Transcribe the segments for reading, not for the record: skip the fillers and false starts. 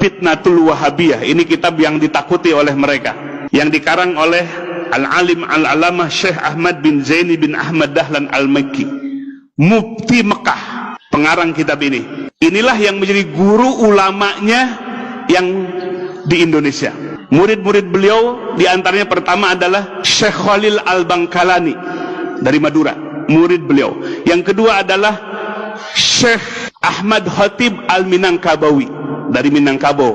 Fitnatul Wahabiyah. Ini kitab yang ditakuti oleh mereka, yang dikarang oleh Al-Alim Al-Alamah Syekh Ahmad bin Zaini bin Ahmad Dahlan Al-Makki, Mufti Mekah, pengarang kitab ini. Inilah yang menjadi guru ulamanya yang di Indonesia. Murid-murid beliau diantaranya pertama adalah Syekh Khalil Al-Bangkalani dari Madura, murid beliau. Yang kedua adalah Syekh Ahmad Khatib Al-Minangkabawi dari Minangkabau,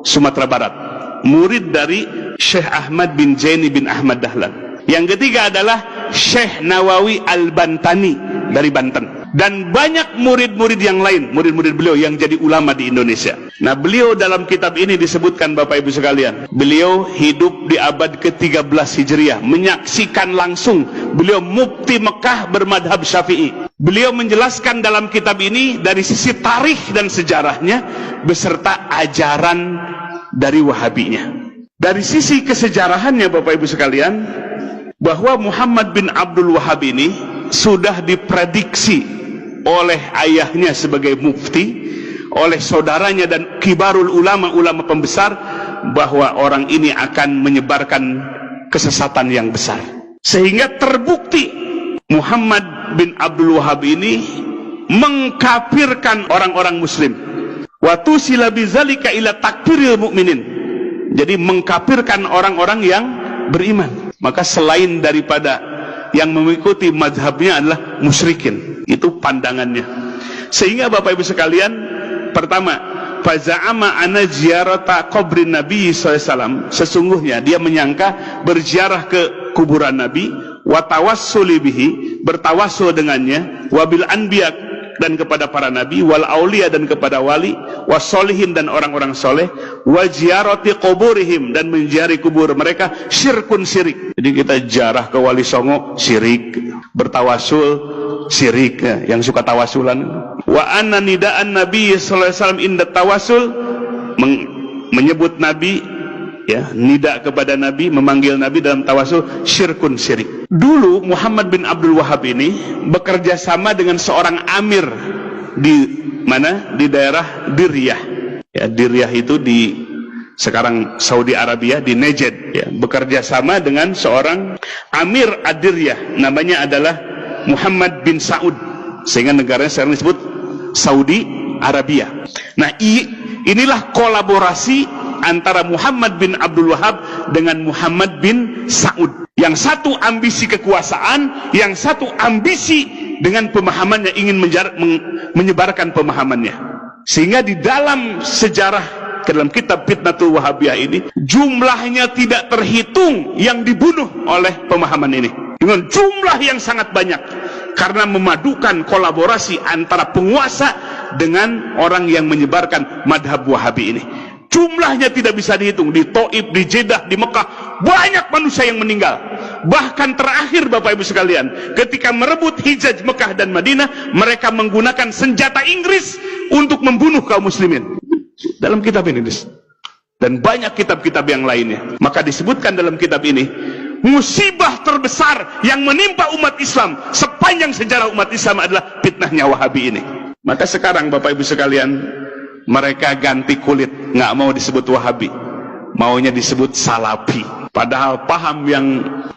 Sumatera Barat, murid dari Syekh Ahmad bin Zaini bin Ahmad Dahlan. Yang ketiga adalah Syekh Nawawi Al-Bantani dari Banten. Dan banyak murid-murid yang lain, murid-murid beliau yang jadi ulama di Indonesia. Nah, beliau dalam kitab ini disebutkan, Bapak Ibu sekalian, beliau hidup di abad ke-13 Hijriah, menyaksikan langsung. Beliau mufti Mekah bermadhab Syafi'i. Beliau menjelaskan dalam kitab ini dari sisi tarikh dan sejarahnya beserta ajaran dari Wahabinya. Dari sisi kesejarahannya, Bapak Ibu sekalian, bahwa Muhammad bin Abdul Wahab ini sudah diprediksi oleh ayahnya sebagai mufti, oleh saudaranya dan kibarul ulama-ulama pembesar, bahwa orang ini akan menyebarkan kesesatan yang besar. Sehingga terbukti Muhammad bin Abdul Wahab ini mengkafirkan orang-orang muslim. Wa tusila bizalika ila takfiril mukminin. Jadi mengkafirkan orang-orang yang beriman. Maka selain daripada yang mengikuti mazhabnya adalah musyrikin. Itu pandangannya. Sehingga Bapak Ibu sekalian, pertama, faza'ama ana ziyarata qabrin Nabi SAW, sesungguhnya dia menyangka berziarah ke kuburan Nabi, wa tawassuli bihi, bertawassul dengannya, wabil anbiya, dan kepada para nabi, wal aulia, dan kepada wali, wasolihin, dan orang-orang soleh, wa ziyarati quburihim, dan menziarahi kubur mereka, syirkun syirik. Jadi kita ziarah ke Wali Songo syirik, bertawasul syirik, ya, yang suka tawasulan. Wa anna nida'an Nabi sallallahu alaihi wasallam inda tawasul, menyebut Nabi, ya, nida kepada Nabi, memanggil Nabi dalam tawasul, syirkun syirik. Dulu Muhammad bin Abdul Wahab ini bekerja sama dengan seorang amir di mana? Di daerah Diryah. Ya, Diryah itu di sekarang Saudi Arabia, di Najd, ya. Bekerja sama dengan seorang amir Ad-Diryah, namanya adalah Muhammad bin Saud, sehingga negaranya sekarang disebut Saudi Arabia. Nah, inilah kolaborasi antara Muhammad bin Abdul Wahab dengan Muhammad bin Saud. Yang satu ambisi kekuasaan, yang satu ambisi dengan pemahamannya, ingin menyebarkan pemahamannya. Sehingga di dalam sejarah, dalam kitab Fitnatul Wahabiyah ini, jumlahnya tidak terhitung yang dibunuh oleh pemahaman ini, dengan jumlah yang sangat banyak, karena memadukan kolaborasi antara penguasa dengan orang yang menyebarkan madhab Wahabi ini. Jumlahnya tidak bisa dihitung. Di Taif, di Jeddah, di Mekah, banyak manusia yang meninggal. Bahkan terakhir, Bapak Ibu sekalian, ketika merebut Hijaz Mekah dan Madinah, mereka menggunakan senjata Inggris untuk membunuh kaum muslimin. Dalam kitab ini, dan banyak kitab-kitab yang lainnya. Maka disebutkan dalam kitab ini, musibah terbesar yang menimpa umat Islam sepanjang sejarah umat Islam adalah fitnahnya Wahabi ini. Maka sekarang, Bapak Ibu sekalian, mereka ganti kulit, nggak mau disebut Wahabi, maunya disebut Salafi. Padahal paham yang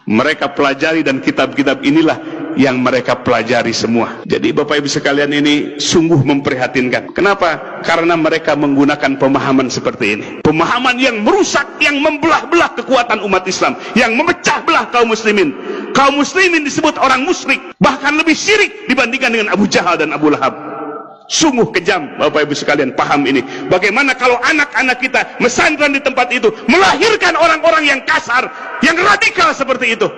mereka pelajari dan kitab-kitab inilah yang mereka pelajari semua. Jadi Bapak Ibu sekalian, ini sungguh memprihatinkan. Kenapa? Karena mereka menggunakan pemahaman seperti ini, pemahaman yang merusak, yang membelah-belah kekuatan umat Islam, yang memecah belah kaum muslimin. Kaum muslimin disebut orang musyrik, bahkan lebih syirik dibandingkan dengan Abu Jahal dan Abu Lahab. Sungguh kejam, Bapak Ibu sekalian, paham ini. Bagaimana kalau anak-anak kita mesantren di tempat itu, melahirkan orang-orang yang kasar, yang radikal seperti itu.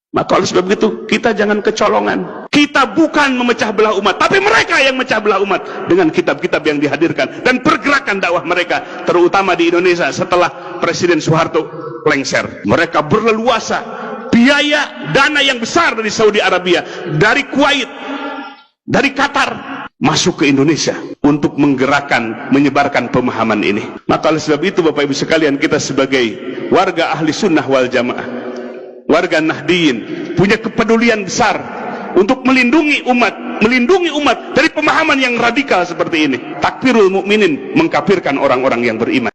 Maka oleh sebab itu, kita jangan kecolongan. Kita bukan memecah belah umat, tapi mereka yang memecah belah umat dengan kitab-kitab yang dihadirkan dan pergerakan dakwah mereka, terutama di Indonesia setelah Presiden Soeharto lengser. Mereka berleluasa, biaya dana yang besar dari Saudi Arabia, dari Kuwait, dari Qatar, masuk ke Indonesia untuk menggerakkan, menyebarkan pemahaman ini. Maka oleh sebab itu, Bapak Ibu sekalian, kita sebagai warga ahli sunnah wal jamaah, warga Nahdiyin, punya kepedulian besar untuk melindungi umat melindungi umat dari pemahaman yang radikal seperti ini. Takfirul mukminin, mengkafirkan orang-orang yang beriman.